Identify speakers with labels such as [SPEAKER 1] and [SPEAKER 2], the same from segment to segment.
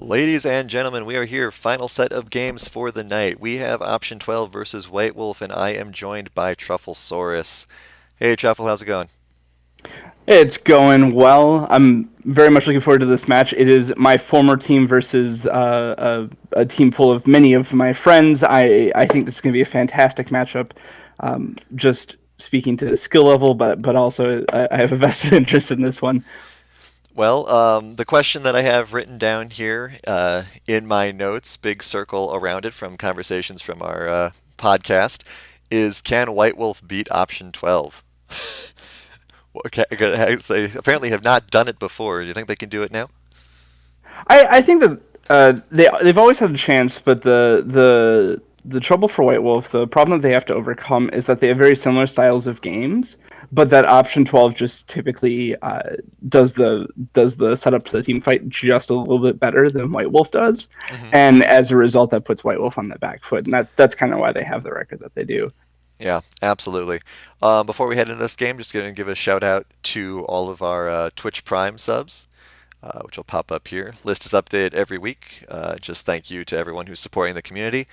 [SPEAKER 1] Ladies and gentlemen, we are here. Final set of games for the night. We have option 12 versus White Wolf, and I am joined by Trufflesaurus. Hey, Truffle, how's it going?
[SPEAKER 2] It's going well. I'm very much looking forward to this match. It is my former team versus a team full of many of my friends. I think this is going to be a fantastic matchup. Just speaking to the skill level, but also I have a vested interest in this one.
[SPEAKER 1] Well, the question that I have written down here in my notes, big circle around it from conversations from our podcast, is can White Wolf beat option 12? Okay, they apparently have not done it before. Do you think they can do it now?
[SPEAKER 2] I think that they've always had a chance, but the trouble for White Wolf, the problem that they have to overcome is that they have very similar styles of games, but that option 12 just typically does the setup to the team fight just a little bit better than White Wolf does,
[SPEAKER 1] Hmm.
[SPEAKER 2] and as a result, that puts White Wolf on the back foot, and that's kind of why they have the record that they do.
[SPEAKER 1] Yeah, absolutely. Before we head into this game, just going to give a shout out to all of our Twitch Prime subs, which will pop up here. List is updated every week. Just thank you to everyone who's supporting the community.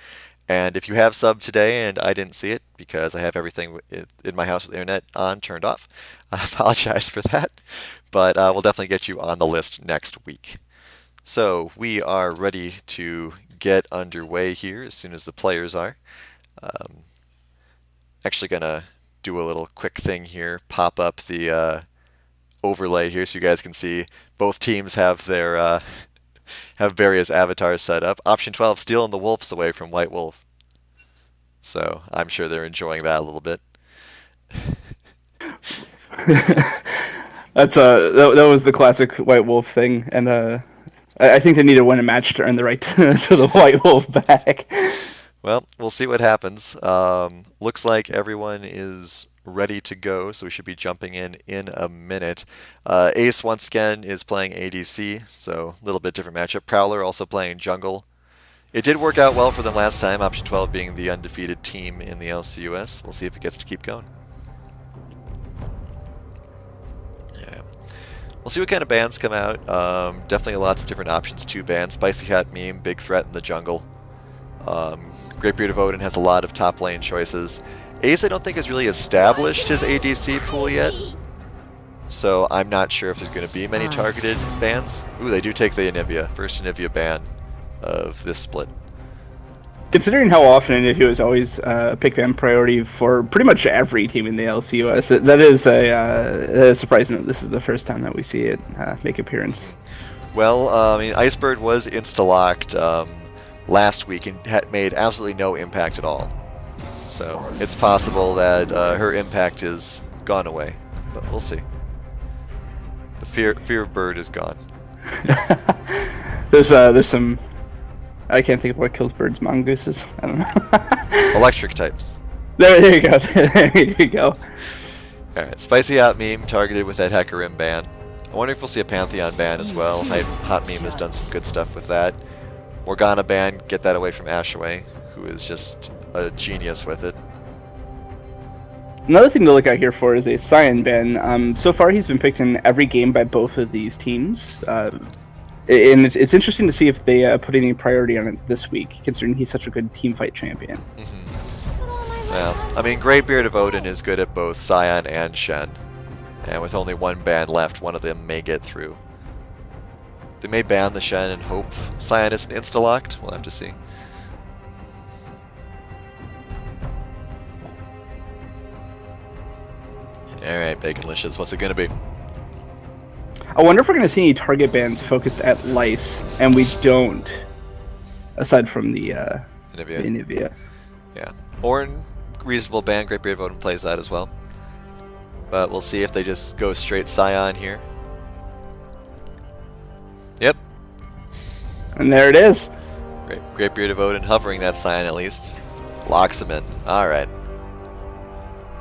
[SPEAKER 1] And if you have subbed today and I didn't see it because I have everything in my house with the internet on turned off, I apologize for that. But we'll definitely get you on the list next week. So we are ready to get underway here as soon as the players are. Um, Actually gonna do a little quick thing here, pop up the overlay here so you guys can see both teams have their have various avatars set up. Option 12 stealing the wolves away from White Wolf. So I'm sure they're enjoying that a little bit.
[SPEAKER 2] That was the classic White Wolf thing, and I think they need to win a match to earn the right to the White Wolf back.
[SPEAKER 1] Well, we'll see what happens. Looks like everyone is ready to go, so we should be jumping in a minute. Ace once again is playing ADC, so a little bit different matchup. Prowler also playing jungle. It did work out well for them last time, option 12 being the undefeated team in the LCUS. We'll see if it gets to keep going. Yeah. We'll see what kind of bans come out. Definitely lots of different options to ban. Spicy Hat Meme, big threat in the jungle. Great Beard of Odin has a lot of top lane choices. Ace, I don't think, has really established his ADC pool yet, so I'm not sure if there's going to be many targeted bans. Ooh, they do take the Anivia. First Anivia ban of this split.
[SPEAKER 2] Considering how often Anivio is always a pick ban priority for pretty much every team in the LCUS, that is surprising that this is the first time that we see it make appearance.
[SPEAKER 1] Well, I mean, Icebird was insta-locked last week and had made absolutely no impact at all. So it's possible that her impact is gone away, but we'll see. The fear of bird is gone.
[SPEAKER 2] There's some. I can't think of what kills birds. Mongooses. I don't know.
[SPEAKER 1] Electric types.
[SPEAKER 2] There you go. There you go.
[SPEAKER 1] Alright, Spicy Hot Meme targeted with that Hecarim ban. I wonder if we'll see a Pantheon ban as well. Hot Meme has done some good stuff with that. Morgana ban, get that away from Ashaway, who is just a genius with it.
[SPEAKER 2] Another thing to look out here for is a Cyan ban. So far, he's been picked in every game by both of these teams. And it's interesting to see if they put any priority on it this week, considering he's such a good team fight champion.
[SPEAKER 1] Yeah, I mean, Great Beard of Odin is good at both Scion and Shen. And with only one ban left, one of them may get through. They may ban the Shen and hope Scion isn't insta-locked. We'll have to see. Alright, Baconlicious, what's it gonna be?
[SPEAKER 2] I wonder if we're going to see any target bans focused at Lice, and we don't, aside from the
[SPEAKER 1] Anivia.
[SPEAKER 2] Anivia.
[SPEAKER 1] Yeah. Ornn, reasonable ban. Great Beard of Odin plays that as well. But we'll see if they just go straight Scion here. Yep.
[SPEAKER 2] And there it is.
[SPEAKER 1] Great Beard of Odin hovering that Scion at least. Locks him in. Alright.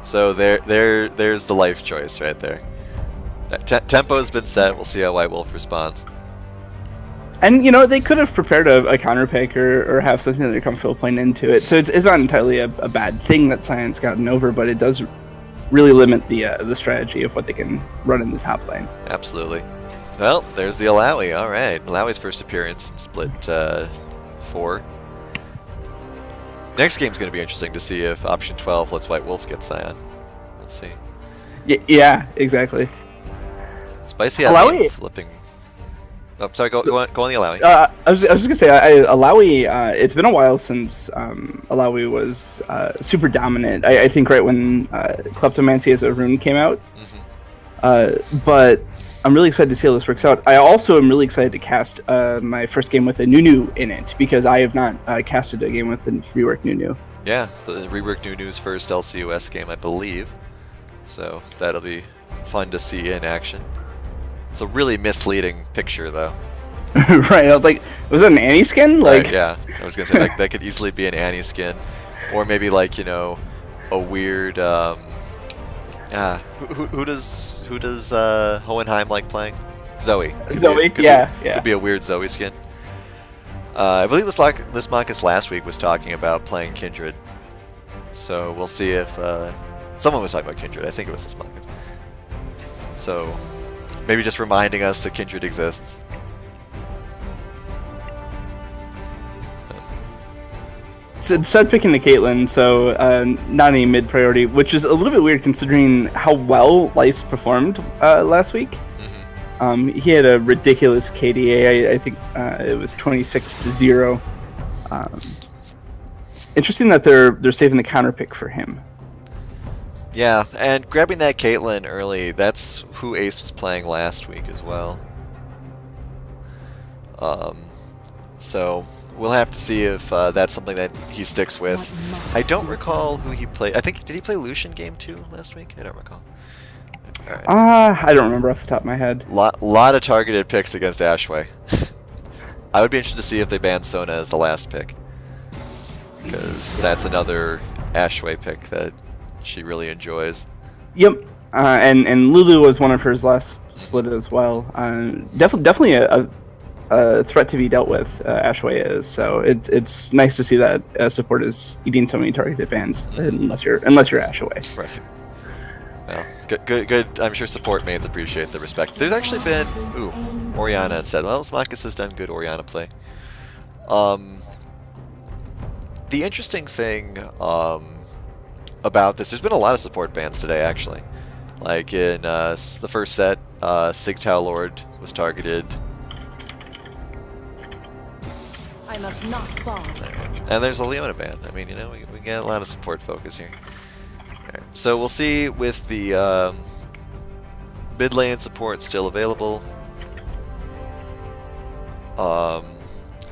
[SPEAKER 1] So there's the life choice right there. Tempo's been set. We'll see how White Wolf responds.
[SPEAKER 2] And, they could have prepared a counter pick or have something that they're comfortable playing into it. So it's not entirely a bad thing that Cyan's gotten over, but it does really limit the strategy of what they can run in the top lane.
[SPEAKER 1] Absolutely. Well, there's the Alawi. All right, Alawi's first appearance in Split 4. Next game's going to be interesting to see if option 12 lets White Wolf get Scion. We'll see.
[SPEAKER 2] Yeah, exactly.
[SPEAKER 1] Spicy at lane
[SPEAKER 2] Alawi.
[SPEAKER 1] flipping. Oh, sorry. Go on the Alawi.
[SPEAKER 2] I was just gonna say, Alawi. It's been a while since Alawi was super dominant. I think right when Kleptomancy as a rune came out. But I'm really excited to see how this works out. I also am really excited to cast my first game with a Nunu in it because I have not casted a game with a reworked Nunu.
[SPEAKER 1] Yeah, the reworked Nunu's first LCUS game, I believe. So that'll be fun to see in action. It's a really misleading picture, though.
[SPEAKER 2] Right, I was like, was that an Annie skin? Like,
[SPEAKER 1] Right, yeah, I was gonna say that could easily be an Annie skin, or maybe like a weird. Who does Hohenheim like playing? Zoe.
[SPEAKER 2] Zoe,
[SPEAKER 1] Could be a weird Zoe skin. I believe this Marcus last week was talking about playing Kindred, so we'll see if someone was talking about Kindred. I think it was this Marcus. So maybe just reminding us that Kindred exists.
[SPEAKER 2] So instead picking the Caitlyn, so not any mid priority, which is a little bit weird considering how well Lice performed last week. He had a ridiculous KDA. I think it was 26-0. Interesting that they're saving the counter pick for him.
[SPEAKER 1] Yeah, and grabbing that Caitlyn early, that's who Ace was playing last week as well. So we'll have to see if that's something that he sticks with. I don't recall who he played. Did he play Lucian game 2 last week? I don't recall. All right.
[SPEAKER 2] I don't remember off the top of my head.
[SPEAKER 1] Lot of targeted picks against Ashway. I would be interested to see if they ban Sona as the last pick, because that's another Ashway pick that she really enjoys.
[SPEAKER 2] Yep, and Lulu was one of her last split as well. Definitely a threat to be dealt with. Ashway is, so it's nice to see that support is eating so many targeted bans, unless you're Ashway.
[SPEAKER 1] Right. Well, good. I'm sure support mains appreciate the respect. There's actually been Orianna instead. Well, Smakis has done good Orianna play. The interesting thing about this, there's been a lot of support bans today, actually. Like in the first set, Sigtao Lord was targeted.
[SPEAKER 3] I must not fall.
[SPEAKER 1] And there's a Leona ban. I mean, we get a lot of support focus here. Right. So we'll see with the mid lane support still available.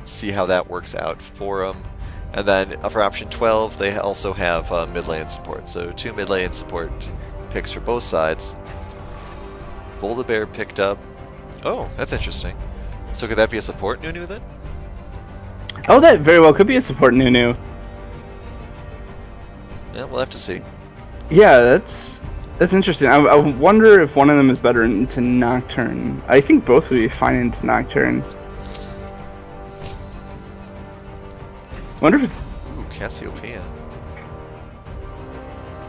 [SPEAKER 1] See how that works out for them. And then for option 12, they also have mid lane support. So 2 mid lane support picks for both sides. Volibear picked up. Oh, that's interesting. So could that be a support Nunu then?
[SPEAKER 2] Oh, that very well could be a support Nunu.
[SPEAKER 1] Yeah, we'll have to see.
[SPEAKER 2] Yeah, that's interesting. I wonder if one of them is better into Nocturne. I think both would be fine into Nocturne. Wonder if
[SPEAKER 1] Ooh, Cassiopeia.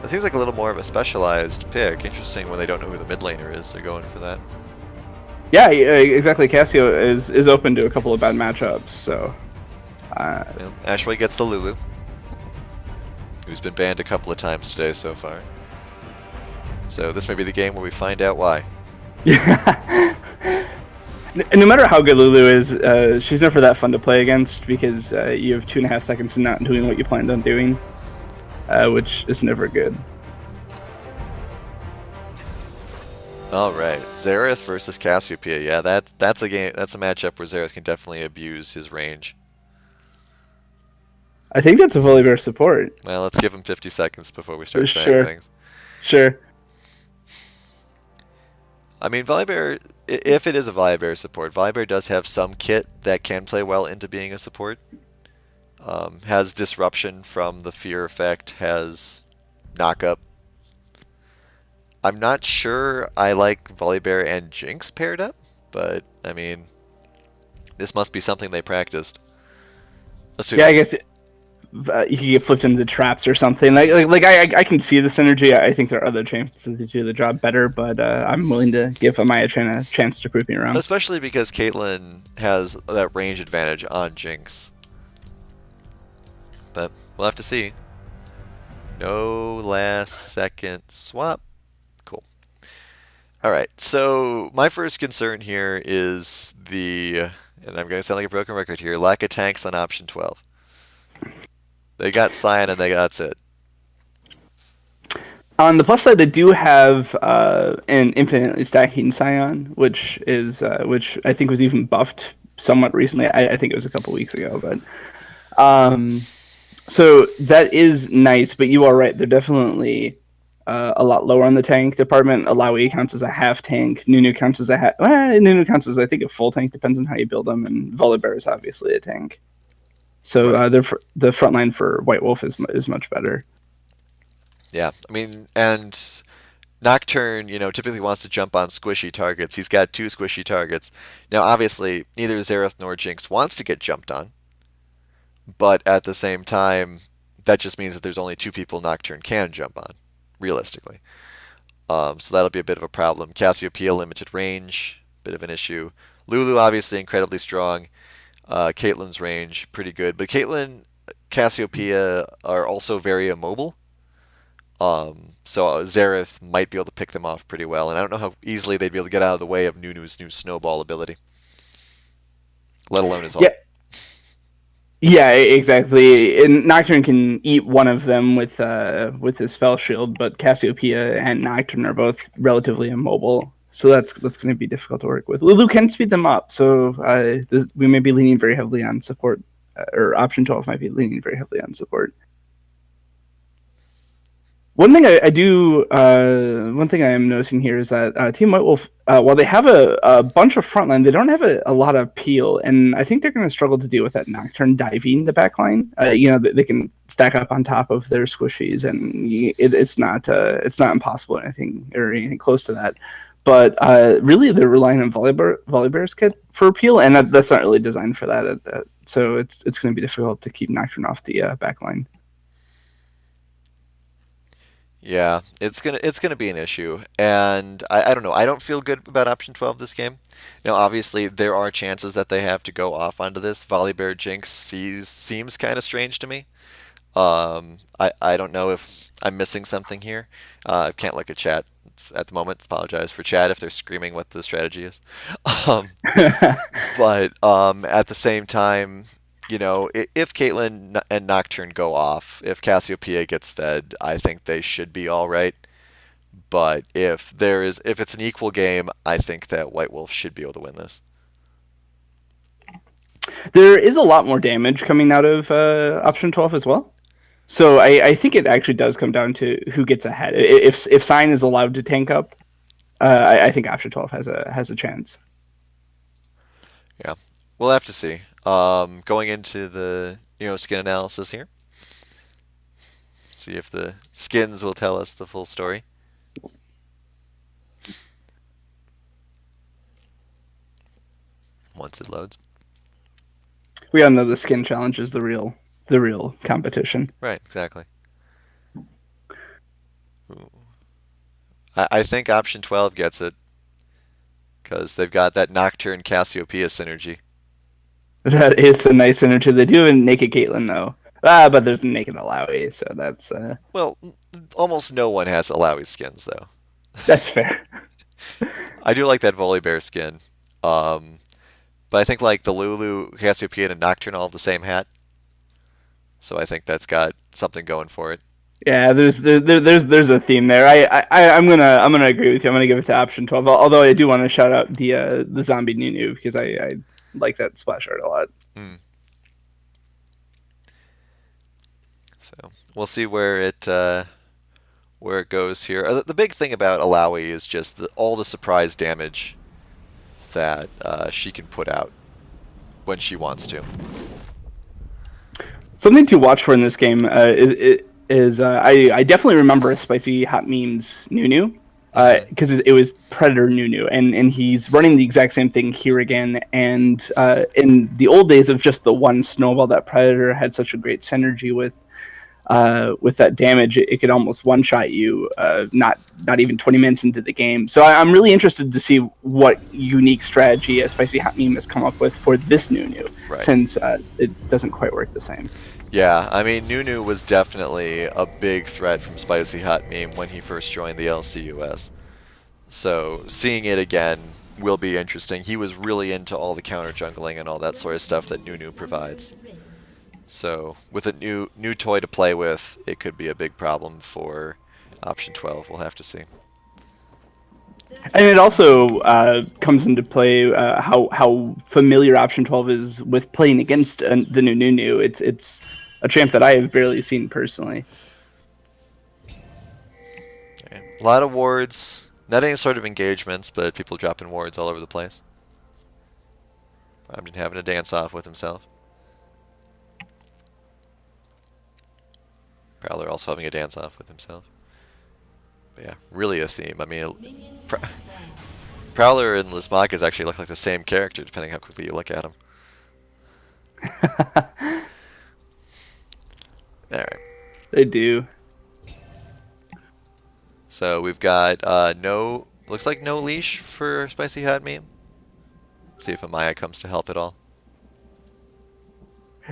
[SPEAKER 1] That seems like a little more of a specialized pick. Interesting when they don't know who the mid laner is. They're going for that.
[SPEAKER 2] Yeah, exactly. Cassio is open to a couple of bad matchups, so.
[SPEAKER 1] Yeah, Ashway gets the Lulu, who's been banned a couple of times today so far. So this may be the game where we find out why.
[SPEAKER 2] Yeah. No matter how good Lulu is, she's never that fun to play against because you have 2.5 seconds of not doing what you planned on doing, which is never good.
[SPEAKER 1] All right, Xerath versus Cassiopeia. Yeah, that's a game. That's a matchup where Xerath can definitely abuse his range.
[SPEAKER 2] I think that's a Volibear support.
[SPEAKER 1] Well, let's give him 50 seconds before we start saying things.
[SPEAKER 2] Sure.
[SPEAKER 1] I mean, Volibear, if it is a Volibear support, Volibear does have some kit that can play well into being a support. Has disruption from the fear effect, has knock-up. I'm not sure I like Volibear and Jinx paired up, but, I mean, this must be something they practiced. Assuming.
[SPEAKER 2] Yeah, I guess you could get flipped into traps or something. I can see the synergy. I think there are other chances to do the job better, but I'm willing to give Amaya Chen a chance to prove me wrong.
[SPEAKER 1] Especially because Caitlyn has that range advantage on Jinx. But we'll have to see. No last second swap. Cool. Alright, so my first concern here is and I'm going to sound like a broken record here, lack of tanks on option 12. They got Sion and that's it.
[SPEAKER 2] On the plus side, they do have an infinitely stacking Scion, which I think was even buffed somewhat recently. I think it was a couple weeks ago, but so that is nice. But you are right; they're definitely a lot lower on the tank department. Alawi counts as a half tank. Nunu counts as a half. Well, Nunu counts as I think a full tank. Depends on how you build them. And Volibear is obviously a tank. So
[SPEAKER 1] Right.
[SPEAKER 2] the front line for White Wolf is much better.
[SPEAKER 1] Yeah, I mean, and Nocturne, typically wants to jump on squishy targets. He's got 2 squishy targets. Now, obviously, neither Xerath nor Jinx wants to get jumped on, but at the same time, that just means that there's only 2 people Nocturne can jump on, realistically. So that'll be a bit of a problem. Cassiopeia, limited range, bit of an issue. Lulu, obviously, incredibly strong. Caitlyn's range, pretty good. But Caitlyn, Cassiopeia are also very immobile. So Xerath might be able to pick them off pretty well, and I don't know how easily they'd be able to get out of the way of Nunu's new snowball ability, let alone his ult.
[SPEAKER 2] Yeah, yeah, exactly. And Nocturne can eat one of them with his spell shield, but Cassiopeia and Nocturne are both relatively immobile, so that's going to be difficult to work with. Lulu can speed them up, so we may be leaning very heavily on support, or option 12 might be leaning very heavily on support. One thing one thing I am noticing here is that Team White Wolf, while they have a bunch of frontline, they don't have a lot of peel, and I think they're going to struggle to deal with that Nocturne diving the backline. They can stack up on top of their squishies, and it's not impossible or anything close to that. But really, they're relying on Volibear's kit for peel, and that's not really designed for that. So it's going to be difficult to keep Nocturne off the backline.
[SPEAKER 1] Yeah, it's gonna be an issue, and I don't know. I don't feel good about option 12 this game. Now, obviously, there are chances that they have to go off onto this. Volibear Jinx seems kind of strange to me. I don't know if I'm missing something here. I can't look at chat at the moment. Apologize for chat if they're screaming what the strategy is. Um, but at the same time, if Caitlyn and Nocturne go off, if Cassiopeia gets fed, I think they should be all right. But if it's an equal game, I think that White Wolf should be able to win this.
[SPEAKER 2] There is a lot more damage coming out of option 12 as well. So I think it actually does come down to who gets ahead. If Sign is allowed to tank up, I think option 12 has a chance.
[SPEAKER 1] Yeah, we'll have to see. Going into the skin analysis here, see if the skins will tell us the full story. Once it loads.
[SPEAKER 2] We all know the skin challenge is the real competition.
[SPEAKER 1] Right, exactly. I think option 12 gets it because they've got that Nocturne Cassiopeia synergy.
[SPEAKER 2] That is a nice synergy. They do have a naked Caitlyn though. But there's a naked Alawi, so that's
[SPEAKER 1] Well, almost no one has Alawi skins though.
[SPEAKER 2] that's fair.
[SPEAKER 1] I do like that Volibear skin. But I think like the Lulu, Cassiopeia, and Nocturne all have the same hat. So I think that's got something going for it.
[SPEAKER 2] Yeah, there's a theme there. I'm gonna agree with you. I'm gonna give it to option 12. Although I do want to shout out the zombie Nunu because I like that splash art a lot.
[SPEAKER 1] So we'll see where it goes here. The big thing about Alawi is just all the surprise damage that she can put out when she wants to.
[SPEAKER 2] Something to watch for in this game is I definitely remember a spicy hot memes Nunu.
[SPEAKER 1] Hmm.
[SPEAKER 2] because it was Predator Nunu, and he's running the exact same thing here again. And in the old days of just the one snowball, that Predator had such a great synergy with that damage. It could almost one shot you, not even 20 minutes into the game. So I'm really interested to see what unique strategy a Spicy Hot Meme has come up with for this Nunu,
[SPEAKER 1] Right.
[SPEAKER 2] since it doesn't quite work the same.
[SPEAKER 1] Yeah, I mean, Nunu was definitely a big threat from Spicy Hot Meme when he first joined the LCUS. So seeing it again will be interesting. He was really into all the counter jungling and all that sort of stuff that Nunu provides. So with a new toy to play with, it could be a big problem for option 12. We'll have to see.
[SPEAKER 2] And it also comes into play how familiar Option 12 is with playing against the new Nunu. It's a champ that I have barely seen personally.
[SPEAKER 1] Okay. A lot of wards, not any sort of engagements, but people dropping wards all over the place. I've been having a dance off with himself. Prowler also having a dance off with himself. But yeah, really a theme. I mean, Prowler and Lismakas actually look like the same character, depending how quickly you look at them. Alright.
[SPEAKER 2] They do.
[SPEAKER 1] So we've got looks like no leash for Spicy Hot Meme. See if Amaya comes to help at all.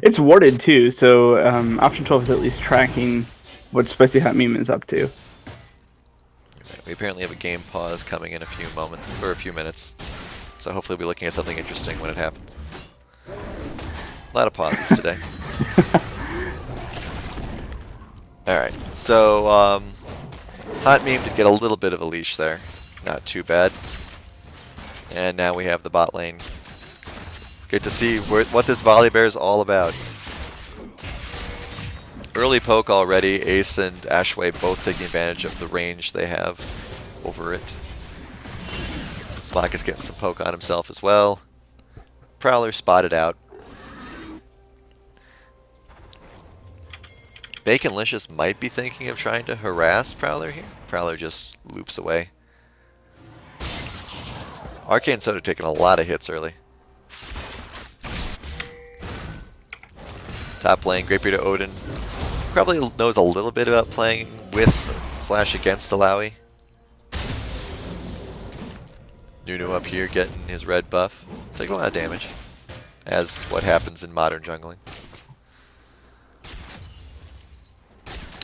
[SPEAKER 2] It's warded too, so Option 12 is at least tracking what Spicy Hot Meme is up to.
[SPEAKER 1] We apparently have a game pause coming in a few moments, or a few minutes. So hopefully we'll be looking at something interesting when it happens. A lot of pauses today. Alright, so Hot Meme did get a little bit of a leash there. Not too bad. And now we have the bot lane. Get to see what this Volibear is all about. Early poke already. Ace and Ashway both taking advantage of the range they have over it. Smock is getting some poke on himself as well. Prowler spotted out. Baconlicious might be thinking of trying to harass Prowler here. Prowler just loops away. Arcane Soda taking a lot of hits early. Top lane, Greatbeard Odin probably knows a little bit about playing with / against Alawi. Nunu up here getting his red buff. Taking a lot of damage, as what happens in modern jungling.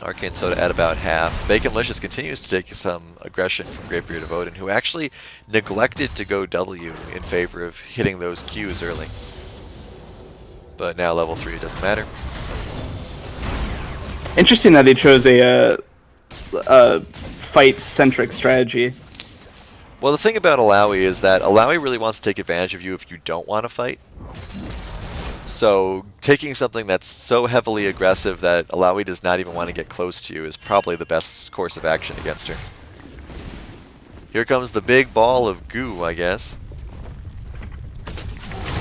[SPEAKER 1] Arcane Soda at about half. Baconlicious continues to take some aggression from Greatbeard of Odin, who actually neglected to go W in favor of hitting those Qs early. But now level 3 doesn't matter.
[SPEAKER 2] Interesting that he chose a fight-centric strategy.
[SPEAKER 1] Well, the thing about Alawi is that Alawi really wants to take advantage of you if you don't want to fight. So taking something that's so heavily aggressive that Alawi does not even want to get close to you is probably the best course of action against her. Here comes the big ball of goo, I guess.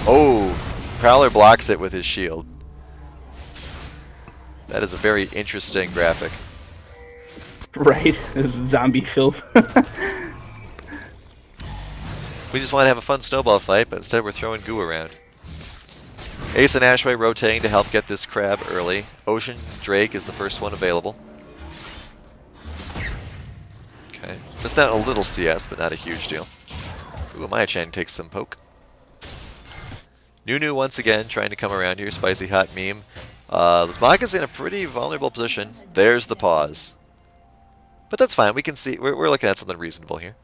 [SPEAKER 1] Oh, Prowler blocks it with his shield. That is a very interesting graphic.
[SPEAKER 2] Right, this zombie filth.
[SPEAKER 1] We just want to have a fun snowball fight, but instead we're throwing goo around. Ace and Ashway rotating to help get this crab early. Ocean Drake is the first one available. Okay, missed out a little CS, but not a huge deal. Ooh, Maya-chan takes some poke. Nunu once again trying to come around here. Spicy Hot Meme. Lismaka's in a pretty vulnerable position. There's the pause. But that's fine. We can see we're looking at something reasonable here.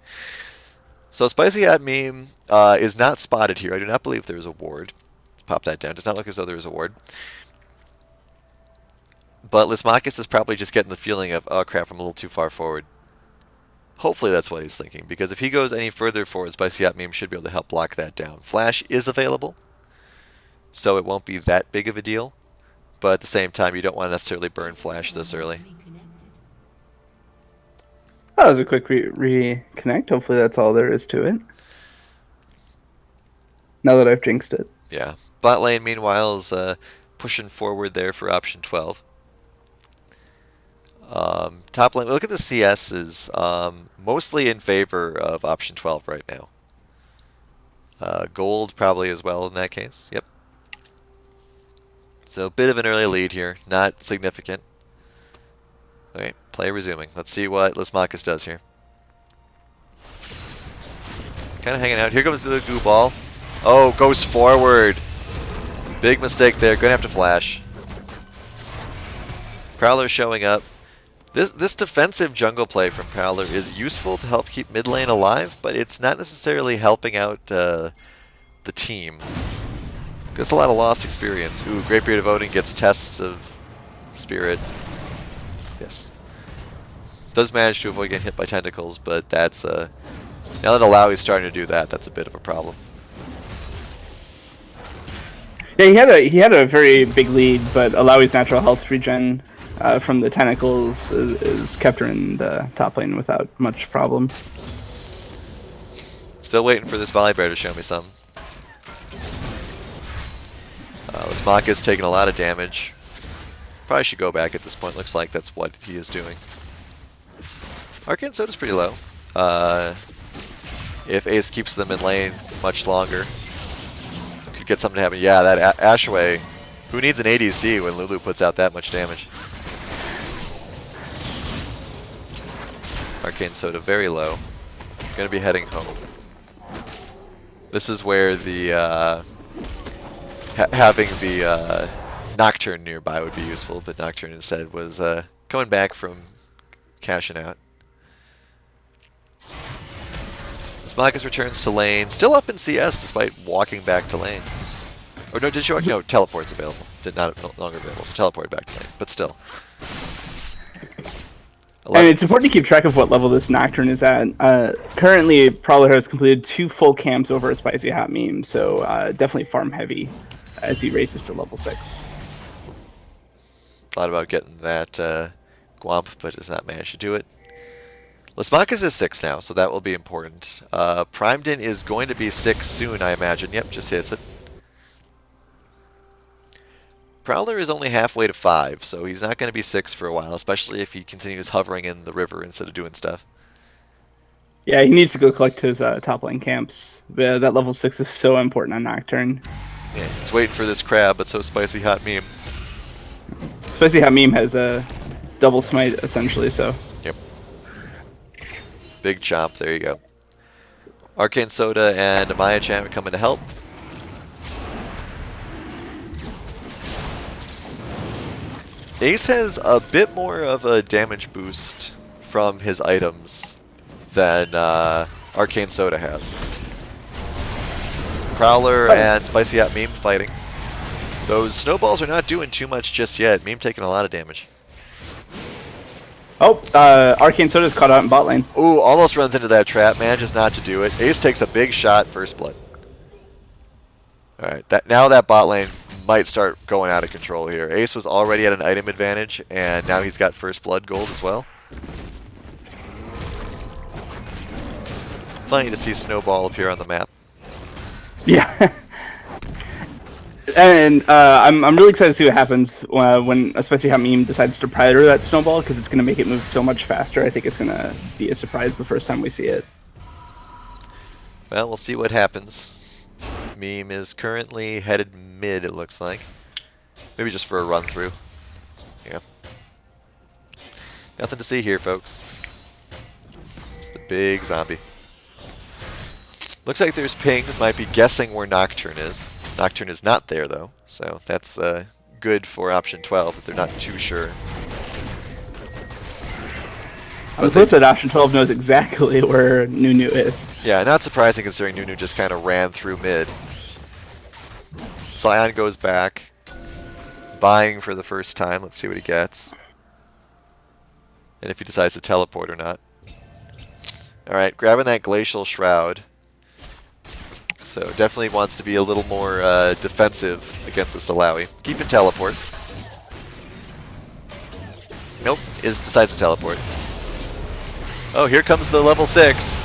[SPEAKER 1] So Spicy Hot Meme is not spotted here. I do not believe there's a ward. Let's pop that down. Does not look as though there is a ward. But Lismakas is probably just getting the feeling of, oh crap, I'm a little too far forward. Hopefully that's what he's thinking, because if he goes any further forward, Spicy Hot Meme should be able to help block that down. Flash is available, so it won't be that big of a deal. But at the same time, you don't want to necessarily burn Flash this early.
[SPEAKER 2] That was a quick reconnect. Hopefully that's all there is to it. Now that I've jinxed it.
[SPEAKER 1] Yeah. Bot lane, meanwhile, is pushing forward there for option 12. Top lane, look at the CS is mostly in favor of option 12 right now. Gold probably as well in that case. Yep. So a bit of an early lead here, not significant. Alright, play resuming. Let's see what Lismakis does here. Kind of hanging out. Here comes the goo ball. Oh, goes forward. Big mistake there. Gonna have to flash. Prowler showing up. This defensive jungle play from Prowler is useful to help keep mid lane alive, but it's not necessarily helping out the team. Gets a lot of lost experience. Ooh, Great Beard of Odin gets tests of spirit. Yes. Does manage to avoid getting hit by tentacles, but that's now that Alawi's starting to do that, that's a bit of a problem.
[SPEAKER 2] Yeah, he had a very big lead, but Alawi's natural health regen from the tentacles is kept her in the top lane without much problem.
[SPEAKER 1] Still waiting for this volley bear to show me some. Lismakis taking a lot of damage. Probably should go back at this point. Looks like that's what he is doing. Arcane Soda's pretty low. If Ace keeps them in lane much longer, could get something to happen. Yeah, that Ashway. Who needs an ADC when Lulu puts out that much damage? Arcane Soda very low. Gonna be heading home. This is where the having the Nocturne nearby would be useful, but Nocturne instead was coming back from cashing out. Lismakis returns to lane, still up in CS despite walking back to lane. Or no, did she walk? No, teleport's available. No longer available, so teleport back to lane, but still.
[SPEAKER 2] And it's important to keep track of what level this Nocturne is at. Currently, Prowler has completed 2 full camps over a Spicy Hot Meme, so definitely farm heavy as he races to level 6.
[SPEAKER 1] Thought about getting that Gwamp, but has not managed to do it. Lismakis is 6 now, so that will be important. Primedin is going to be 6 soon, I imagine. Yep, just hits it. Prowler is only halfway to 5, so he's not going to be 6 for a while, especially if he continues hovering in the river instead of doing stuff.
[SPEAKER 2] Yeah, he needs to go collect his top lane camps. That level 6 is so important on Nocturne.
[SPEAKER 1] Yeah, he's waiting for this crab, but so Spicy Hot Meme.
[SPEAKER 2] Spicy Hot Meme has a double smite, essentially, so...
[SPEAKER 1] Yep. Big chomp, there you go. Arcane Soda and Amaya Chan are coming to help. Ace has a bit more of a damage boost from his items than Arcane Soda has. Prowler and Spicy Hot Meme fighting. Those snowballs are not doing too much just yet. Meme taking a lot of damage.
[SPEAKER 2] Oh, Arcane Soda's caught out in bot lane.
[SPEAKER 1] Ooh, almost runs into that trap. Manages not to do it. Ace takes a big shot, first blood. Alright, now that bot lane might start going out of control here. Ace was already at an item advantage, and now he's got first blood gold as well. Funny to see Snowball appear on the map.
[SPEAKER 2] Yeah. And I'm really excited to see what happens when especially how Meme decides to prior that snowball, because it's going to make it move so much faster. I think it's going to be a surprise the first time we see it.
[SPEAKER 1] Well, we'll see what happens. Meme is currently headed mid, it looks like. Maybe just for a run through. Yeah. Nothing to see here, folks. Just a big zombie. Looks like there's pings. Might be guessing where Nocturne is. Nocturne is not there, though, so that's good for option 12 if they're not too sure.
[SPEAKER 2] I'm glad that option 12 knows exactly where Nunu is.
[SPEAKER 1] Yeah, not surprising considering Nunu just kind of ran through mid. Scion goes back, buying for the first time. Let's see what he gets. And if he decides to teleport or not. Alright, grabbing that Glacial Shroud. So definitely wants to be a little more defensive against this Alawi. Keeping teleport. Nope, decides to teleport. Oh, here comes the level 6.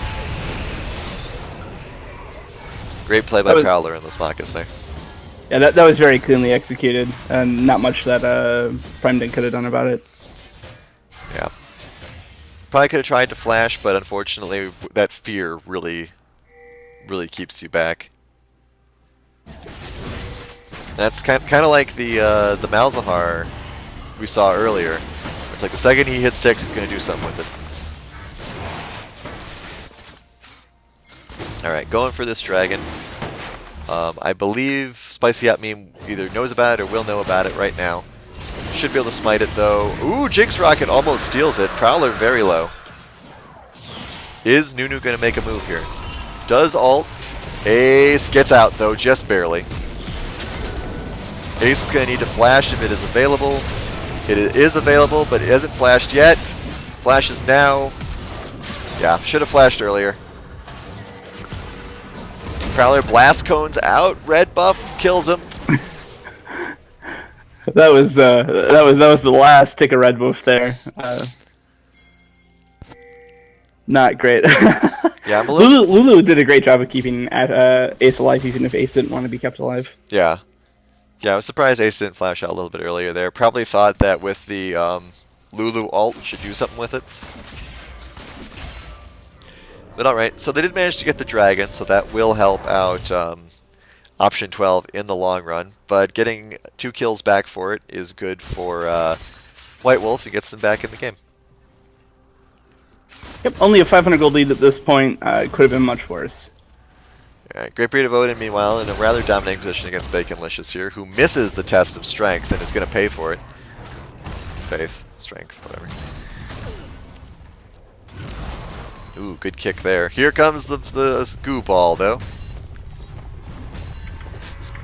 [SPEAKER 1] Great play by Prowler and Lismakis there.
[SPEAKER 2] Yeah, that was very cleanly executed, and not much that Primedin could have done about it.
[SPEAKER 1] Yeah, probably could have tried to flash, but unfortunately that fear really keeps you back. That's kind of like the Malzahar we saw earlier. It's like the second he hits 6, he's going to do something with it. Alright, going for this dragon. I believe Spicy Hot Meme either knows about it or will know about it right now. Should be able to smite it though. Ooh, Jinx Rocket almost steals it. Prowler very low. Is Nunu going to make a move here? Does ult. Ace gets out though, just barely. Ace is going to need to flash if it is available. It is available, but it hasn't flashed yet. Flashes now. Yeah, should have flashed earlier. Prowler blast cones out. Red buff kills him.
[SPEAKER 2] That was the last tick of red buff there. Not great.
[SPEAKER 1] Yeah, I'm a little...
[SPEAKER 2] Lulu did a great job of keeping Ace alive, even if Ace didn't want to be kept alive.
[SPEAKER 1] Yeah. Yeah, I was surprised Ace didn't flash out a little bit earlier there. Probably thought that with the Lulu ult should do something with it. But alright, so they did manage to get the dragon, so that will help out option 12 in the long run. But getting 2 kills back for it is good for White Wolf. It gets them back in the game.
[SPEAKER 2] Yep, only a 500 gold lead at this point. Could have been much worse.
[SPEAKER 1] Alright, Great Beard of Odin, meanwhile, in a rather dominating position against Baconlicious here, who misses the test of strength and is going to pay for it. Faith, strength, whatever. Ooh, good kick there. Here comes the goo ball, though.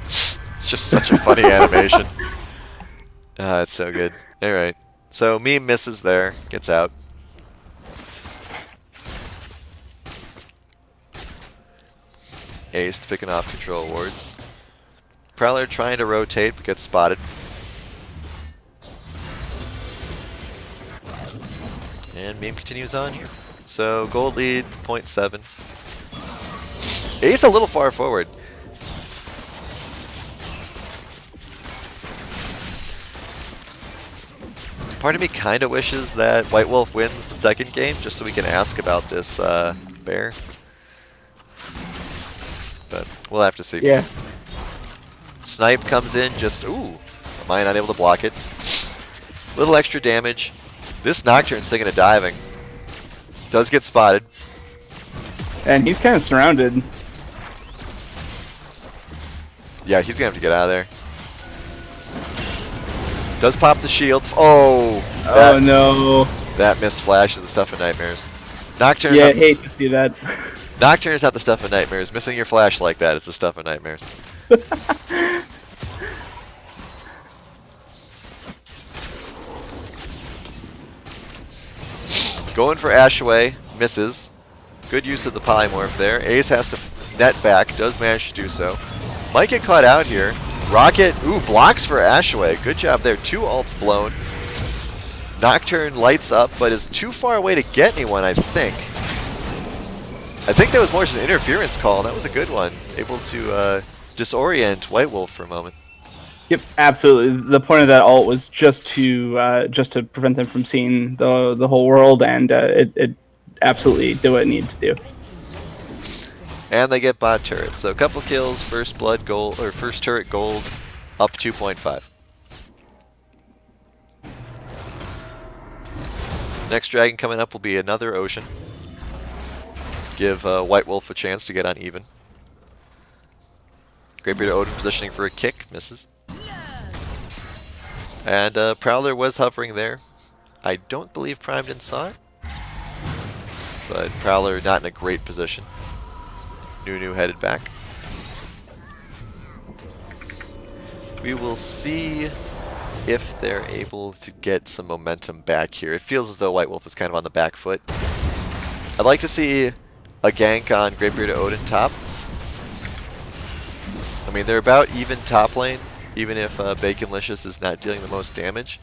[SPEAKER 1] It's just such a funny animation. Ah, it's so good. Alright, so Meme misses there, gets out. Ace picking off control wards. Prowler trying to rotate, but gets spotted. And Meme continues on here. So gold lead, 0.7. Ace a little far forward. Part of me kind of wishes that White Wolf wins the second game, just so we can ask about this bear. But we'll have to see.
[SPEAKER 2] Yeah.
[SPEAKER 1] Snipe comes in, just, ooh, am I not able to block it? Little extra damage. This Nocturne's thinking of diving. Does get spotted.
[SPEAKER 2] And he's kind of surrounded.
[SPEAKER 1] Yeah, he's going to have to get out of there. Does pop the shield. Oh!
[SPEAKER 2] Oh no.
[SPEAKER 1] That missed flash is the stuff of nightmares. Nocturne's
[SPEAKER 2] Yeah, I
[SPEAKER 1] not
[SPEAKER 2] hate to see that.
[SPEAKER 1] Nocturne's not the stuff of nightmares. Missing your flash like that is the stuff of nightmares. Going for Ashaway, misses. Good use of the polymorph there. Ace has to net back, does manage to do so. Might get caught out here. Rocket, ooh, blocks for Ashaway. Good job there. 2 ults blown. Nocturne lights up, but is too far away to get anyone, I think. I think that was more just an interference call, and that was a good one. Able to disorient White Wolf for a moment.
[SPEAKER 2] Yep, absolutely. The point of that ult was just to prevent them from seeing the whole world, and it absolutely did what it needed to do.
[SPEAKER 1] And they get bot turret. So a couple kills, first blood gold, or first turret gold, up 2.5. Next dragon coming up will be another ocean. Give White Wolf a chance to get on even. Greatbeard Odin positioning for a kick, misses. And Prowler was hovering there. I don't believe Primed saw it. But Prowler not in a great position. Nunu headed back. We will see if they're able to get some momentum back here. It feels as though White Wolf is kind of on the back foot. I'd like to see a gank on Greatbeard Odin top. I mean, they're about even top lane, even if Baconlicious is not dealing the most damage.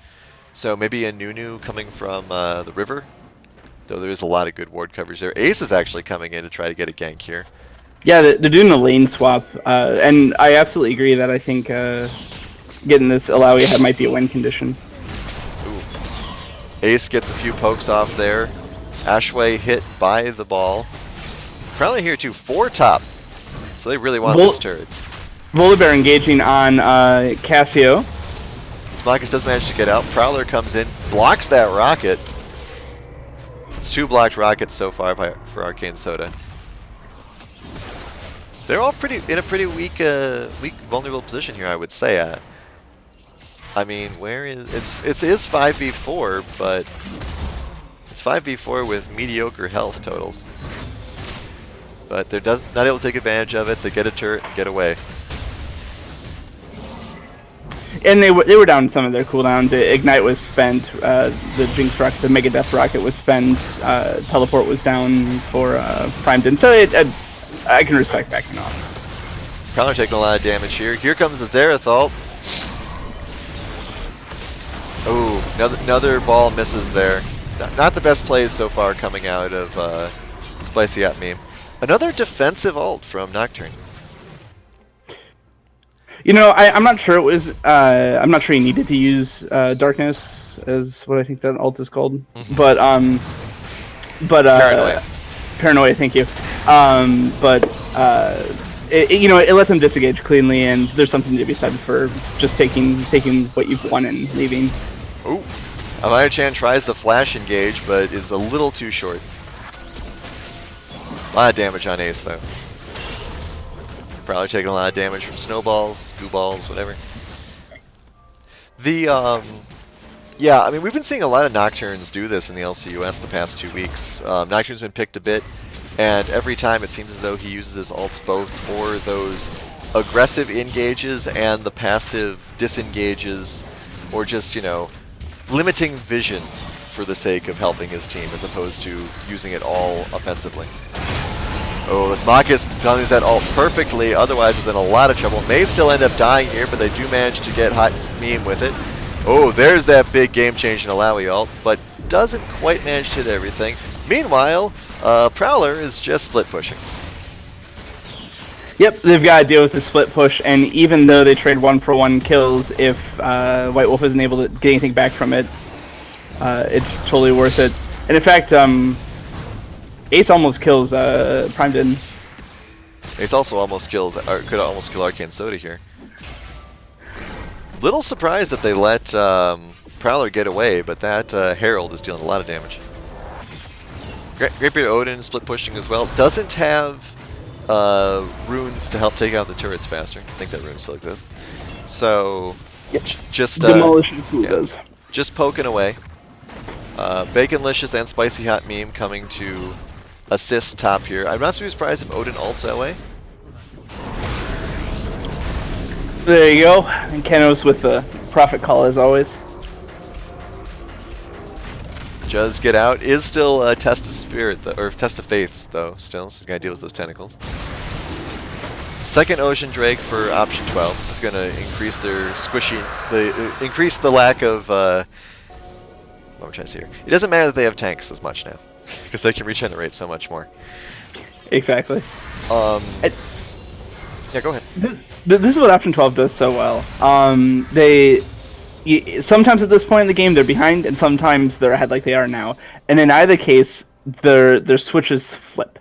[SPEAKER 1] So maybe a Nunu coming from the river, though there is a lot of good ward coverage there. Ace is actually coming in to try to get a gank here.
[SPEAKER 2] Yeah, they're doing a lane swap, and I absolutely agree that I think getting this Alawi ahead might be a win condition.
[SPEAKER 1] Ooh. Ace gets a few pokes off there. Ashway hit by the ball. Probably here too, 4 top. So they really want
[SPEAKER 2] Vol
[SPEAKER 1] this turret.
[SPEAKER 2] Volibear engaging on Cassio.
[SPEAKER 1] Smokus does manage to get out. Prowler comes in, blocks that rocket. It's 2 blocked rockets so far for Arcane Soda. They're all in a pretty weak, vulnerable position here, I would say. I mean, where is it is 5v4, but it's 5v4 with mediocre health totals. But they're not able to take advantage of it. They get a turret and get away.
[SPEAKER 2] And they were down some of their cooldowns. Ignite was spent. The Jinx rocket, the Mega Death rocket was spent. Teleport was down for Primed. And so I can respect backing off.
[SPEAKER 1] Prowler taking a lot of damage here. Here comes the Xerath ult. Ooh, another ball misses there. Not the best plays so far coming out of Spicy Hot Meme. Another defensive ult from Nocturne.
[SPEAKER 2] You know, I'm not sure it was. I'm not sure he needed to use Darkness, is what I think that ult is called. But Paranoia. Thank you. You know, it let them disengage cleanly, and there's something to be said for just taking what you've won and leaving.
[SPEAKER 1] Ooh, Amaya-chan tries the flash engage, but is a little too short. A lot of damage on Ace though. Probably taking a lot of damage from snowballs, goo balls, whatever. Yeah, I mean, we've been seeing a lot of Nocturnes do this in the LCUS the past 2 weeks. Nocturne's been picked a bit, and every time it seems as though he uses his ults both for those aggressive engages and the passive disengages, or just, you know, limiting vision for the sake of helping his team, as opposed to using it all offensively. Oh, this Smokus does that ult perfectly, otherwise is in a lot of trouble. May still end up dying here, but they do manage to get Hot Meme with it. Oh, there's that big game-changing Alawi ult, but doesn't quite manage to hit everything. Meanwhile, Prowler is just split pushing.
[SPEAKER 2] Yep, they've got to deal with the split push, and even though they trade 1-for-1 kills, if White Wolf isn't able to get anything back from it, it's totally worth it. And in fact, Ace almost kills Prime didn't.
[SPEAKER 1] Ace also almost kills, or could almost kill Arcane Soda here. Little surprised that they let Prowler get away, but that Herald is dealing a lot of damage. Greatbeard Odin split pushing as well. Doesn't have runes to help take out the turrets faster. I think that rune still exists. So,
[SPEAKER 2] yep.
[SPEAKER 1] Just
[SPEAKER 2] Demolition does.
[SPEAKER 1] Just poking away. Baconlicious and Spicy Hot Meme coming to assist top here. I'm not too surprised if Odin ults that way.
[SPEAKER 2] There you go. And Kenos with the profit call as always.
[SPEAKER 1] Does get out. Is still a test of spirit, or test of faith, though, still. So he's going to deal with those tentacles. Second Ocean Drake for option 12. This is going to increase their increase the lack of, what am I trying to say here? It doesn't matter that they have tanks as much now, because they can regenerate so much more.
[SPEAKER 2] Exactly.
[SPEAKER 1] Yeah, go ahead.
[SPEAKER 2] This is what option 12 does so well. Sometimes at this point in the game they're behind, and sometimes they're ahead like they are now. And in either case, their switches flip.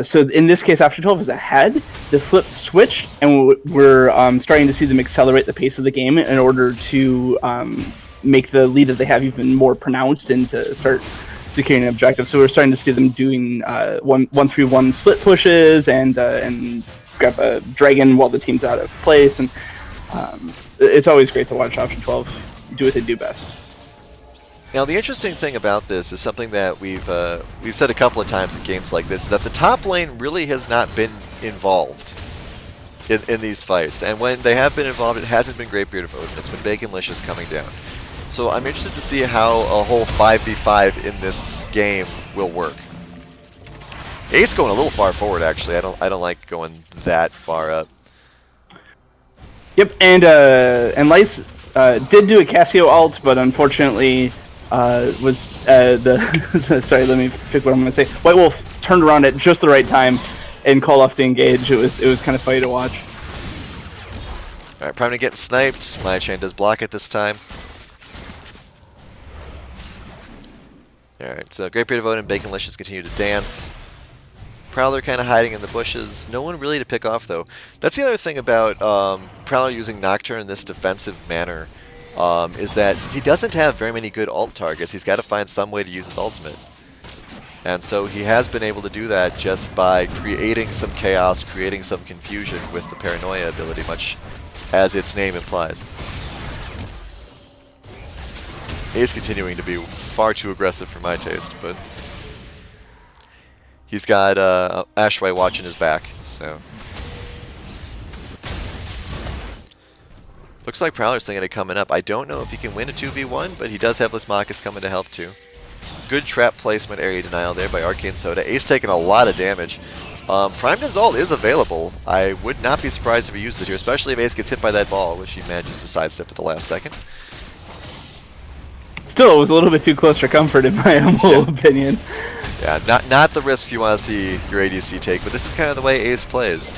[SPEAKER 2] So in this case, option 12 is ahead. The flip switched, and we're starting to see them accelerate the pace of the game in order to make the lead that they have even more pronounced and to start securing an objective. So we're starting to see them doing 1-3-1 split pushes and grab a dragon while the team's out of place, and it's always great to watch option 12 do what they do best.
[SPEAKER 1] Now the interesting thing about this is something that we've said a couple of times in games like this, is that the top lane really has not been involved in these fights, and when they have been involved, it hasn't been Greatbeard of Odin. It's been Baconlicious coming down. So I'm interested to see how a whole 5v5 in this game will work. Ace going a little far forward, actually. I don't like going that far up.
[SPEAKER 2] Yep, and Lice did do a Cassio ult, but unfortunately was sorry, let me pick what I'm going to say. White Wolf turned around at just the right time and called off the engage. It was kind of funny to watch.
[SPEAKER 1] All right, Prime to get sniped. My chain does block it this time. Alright, so Great Beard of Odin and Baconlicious continue to dance. Prowler kind of hiding in the bushes. No one really to pick off, though. That's the other thing about Prowler using Nocturne in this defensive manner, is that since he doesn't have very many good ult targets, he's got to find some way to use his ultimate. And so he has been able to do that just by creating some chaos, creating some confusion with the Paranoia ability, much as its name implies. He's continuing to be far too aggressive for my taste, but he's got Ashway watching his back, so. Looks like Prowler's thinking of coming up. I don't know if he can win a 2v1, but he does have Lismakis coming to help too. Good trap placement, area denial there by Arcane Soda. Ace taking a lot of damage. Primeden's ult is available. I would not be surprised if he used it here, especially if Ace gets hit by that ball, which he manages to sidestep at the last second.
[SPEAKER 2] Still, it was a little bit too close for comfort in my humble opinion.
[SPEAKER 1] Yeah, not the risks you want to see your ADC take, but this is kind of the way Ace plays.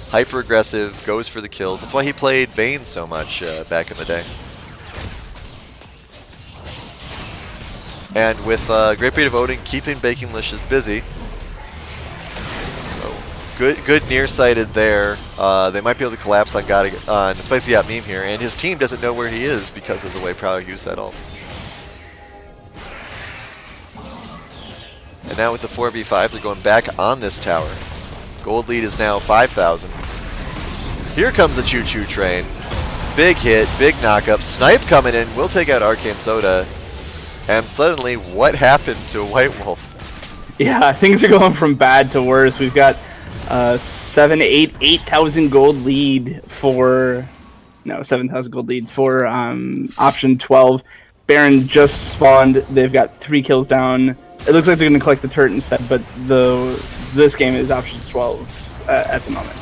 [SPEAKER 1] Hyper aggressive, goes for the kills. That's why he played Vayne so much back in the day. And with Great Beard of Odin keeping Baconlicious busy. Oh, good nearsighted there. They might be able to collapse on Spicy Yacht Meme here, and his team doesn't know where he is because of the way Prowler used that ult. And now with the 4v5, they're going back on this tower. Gold lead is now 5,000. Here comes the choo-choo train. Big hit, big knock-up. Snipe coming in, will take out Arcane Soda. And suddenly, what happened to White Wolf?
[SPEAKER 2] Yeah, things are going from bad to worse. We've got 8,000 gold lead for... No, 7,000 gold lead for option 12. Baron just spawned. They've got 3 kills down. It looks like they're going to collect the turret instead, but this game is options 12 at the moment.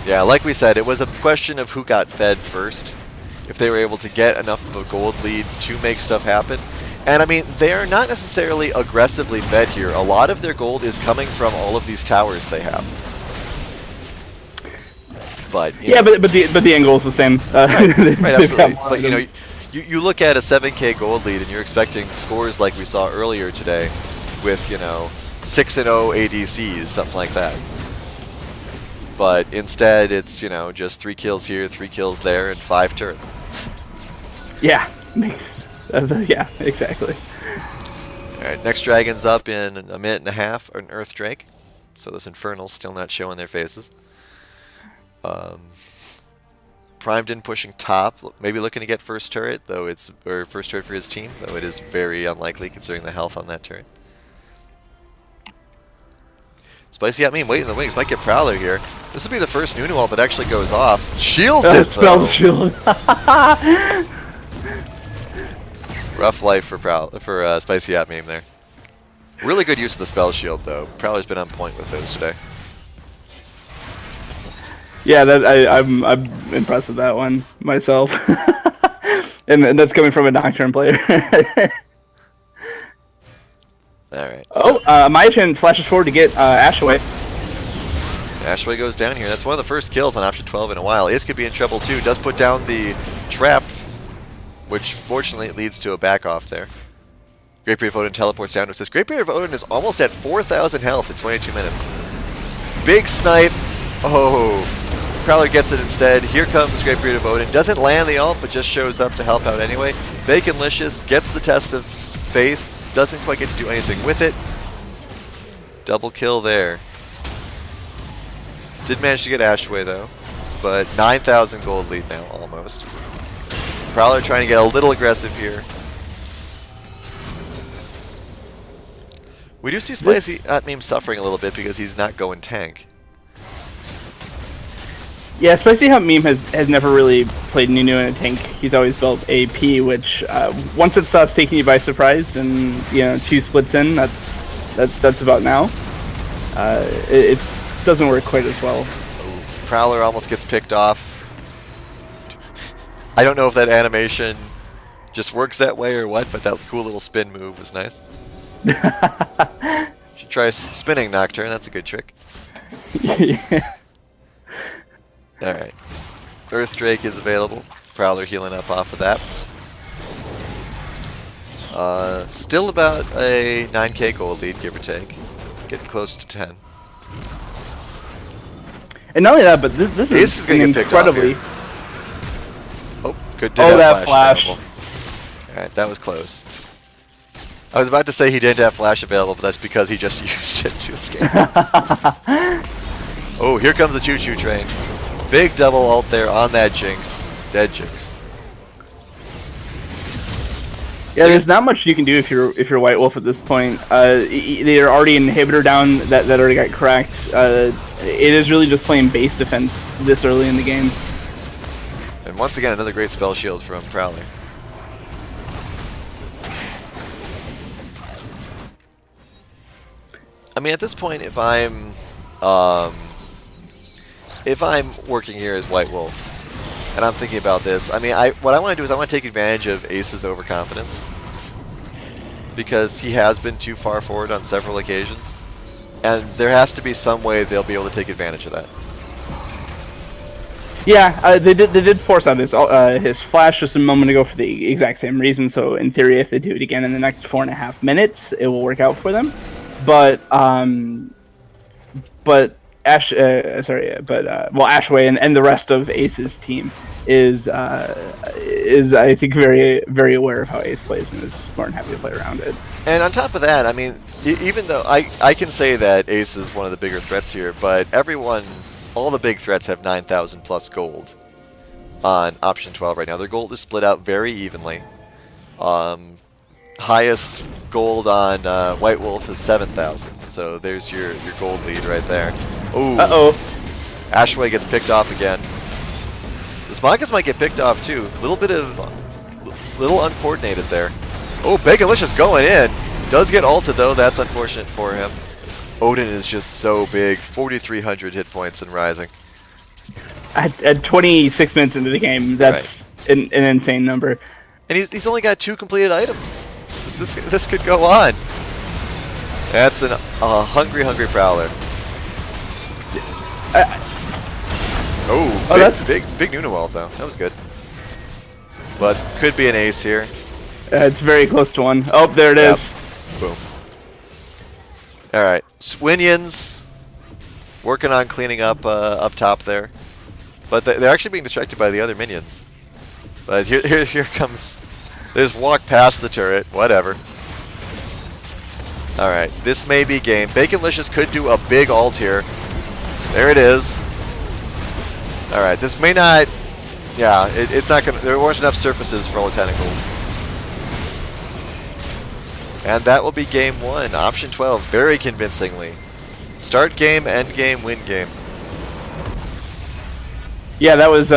[SPEAKER 1] Yeah, like we said, it was a question of who got fed first. If they were able to get enough of a gold lead to make stuff happen. And I mean, they're not necessarily aggressively fed here. A lot of their gold is coming from all of these towers they have. But
[SPEAKER 2] yeah, but the end goal is the same.
[SPEAKER 1] Right, absolutely. But you know, you look at a 7k gold lead and you're expecting scores like we saw earlier today, with 6-0 ADCs, something like that. But instead, it's just 3 kills here, 3 kills there, and 5 turrets.
[SPEAKER 2] Yeah, yeah, exactly.
[SPEAKER 1] All right, next dragon's up in a minute and a half, an Earth Drake. So those Infernals still not showing their faces. Primed pushing top, maybe looking to get first turret, or first turret for his team, though it is very unlikely considering the health on that turret. Spicy Yacht Meme waiting in the wings, might get Prowler here. This will be the first Nunu ult that actually goes off. Shields it
[SPEAKER 2] Spell
[SPEAKER 1] though!
[SPEAKER 2] shield.
[SPEAKER 1] Rough life for Spicy Yacht Meme there. Really good use of the spell shield though. Prowler's been on point with those today.
[SPEAKER 2] Yeah, I'm impressed with that one myself, and that's coming from a Nocturne player.
[SPEAKER 1] All right. So
[SPEAKER 2] Maichin flashes forward to get Ashway.
[SPEAKER 1] Ashway goes down here. That's one of the first kills on option 12 in a while. Ace could be in trouble too. Does put down the trap, which fortunately leads to a back off there. Great Beard of Odin teleports down to assist. Great Beard of Odin is almost at 4,000 health in 22 minutes. Big snipe. Oh. Prowler gets it instead. Here comes Great Beard of Odin. Doesn't land the ult, but just shows up to help out anyway. Baconlicious gets the test of faith. Doesn't quite get to do anything with it. Double kill there. Did manage to get Ashway though. But 9,000 gold lead now, almost. Prowler trying to get a little aggressive here. We do see Spicy Yacht Meme suffering a little bit because he's not going tank.
[SPEAKER 2] Yeah, Spicy Yacht Meme has never really played Nunu in a tank. He's always built AP, which once it stops taking you by surprise and 2 splits in, that's about now. It doesn't work quite as well.
[SPEAKER 1] Prowler almost gets picked off. I don't know if that animation just works that way or what, but that cool little spin move was nice. Should try spinning Nocturne, that's a good trick.
[SPEAKER 2] Yeah.
[SPEAKER 1] Alright. Earth Drake is available. Prowler healing up off of that. Still about a 9k gold lead, give or take. Getting close to 10.
[SPEAKER 2] And not only that, but this
[SPEAKER 1] Ace is
[SPEAKER 2] is
[SPEAKER 1] gonna
[SPEAKER 2] an
[SPEAKER 1] get picked off
[SPEAKER 2] incredibly.
[SPEAKER 1] here. Oh, good. Did
[SPEAKER 2] Oh,
[SPEAKER 1] have
[SPEAKER 2] that
[SPEAKER 1] flash
[SPEAKER 2] flash.
[SPEAKER 1] available. Alright, that was close. I was about to say he didn't have flash available, but that's because he just used it to escape. Oh, here comes the choo-choo train. Big double ult there on that Jinx. Dead Jinx.
[SPEAKER 2] Yeah, there's not much you can do if you're White Wolf at this point. They're already an inhibitor down that already got cracked. It is really just playing base defense this early in the game.
[SPEAKER 1] And once again, another great spell shield from Prowler. I mean, at this point, if I'm working here as White Wolf, and I'm thinking about this, I mean, what I want to do is I want to take advantage of Ace's overconfidence, because he has been too far forward on several occasions, and there has to be some way they'll be able to take advantage of that.
[SPEAKER 2] Yeah, they did force out his flash just a moment ago for the exact same reason. So in theory, if they do it again in the next 4.5 minutes, it will work out for them. But Ashway and the rest of Ace's team is I think very very aware of how Ace plays and is smart and happy to play around it.
[SPEAKER 1] And on top of that, I mean, even though I can say that Ace is one of the bigger threats here, but all the big threats have 9,000 plus gold on option 12 right now. Their gold is split out very evenly. Highest gold on White Wolf is 7,000, so there's your gold lead right there. Ooh.
[SPEAKER 2] Uh-oh.
[SPEAKER 1] Ashway gets picked off again. The Smoggers might get picked off too. Little uncoordinated there. Oh, Baconlicious going in. Does get ulted though, that's unfortunate for him. Odin is just so big, 4,300 hit points and rising.
[SPEAKER 2] At 26 minutes into the game, that's an insane number.
[SPEAKER 1] And he's only got 2 completed items. This could go on. That's a hungry Prowler.
[SPEAKER 2] That's
[SPEAKER 1] big Nunawild though. That was good. But could be an ace here.
[SPEAKER 2] It's very close to one. Oh, there it is.
[SPEAKER 1] Boom. All right, Swinions working on cleaning up up top there, but they're actually being distracted by the other minions. But here comes. They just walk past the turret. Whatever. All right, this may be game. Baconlicious could do a big ult here. There it is. All right, this may not. Yeah, it's not gonna. There weren't enough surfaces for all the tentacles. And that will be game 1. Option 12, very convincingly. Start game, end game, win game.
[SPEAKER 2] Yeah, that was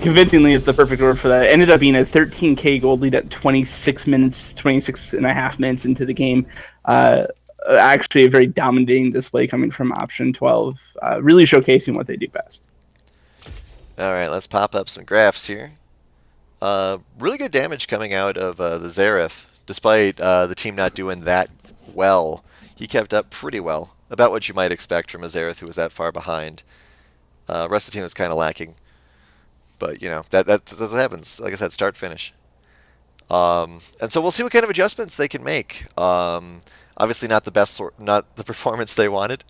[SPEAKER 2] convincingly is the perfect word for that. It ended up being a 13k gold lead at 26 and a half minutes into the game. Actually, a very dominating display coming from option 12, really showcasing what they do best.
[SPEAKER 1] All right, let's pop up some graphs here. Really good damage coming out of the Xerath, despite the team not doing that well. He kept up pretty well, about what you might expect from a Xerath who was that far behind. Rest of the team was kind of lacking, but you know that's what happens. Like I said, start finish. And so we'll see what kind of adjustments they can make. Obviously, not the performance they wanted.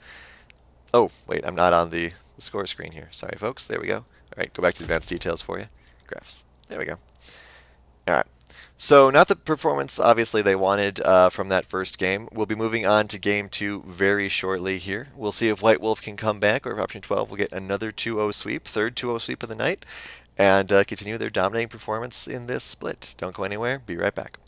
[SPEAKER 1] Oh wait, I'm not on the score screen here. Sorry, folks. There we go. All right, go back to advanced details for you. Graphs. There we go. All right. So not the performance, obviously, they wanted from that first game. We'll be moving on to game 2 very shortly here. We'll see if White Wolf can come back, or if option 12 will get another 2-0 sweep, third 2-0 sweep of the night, and continue their dominating performance in this split. Don't go anywhere. Be right back.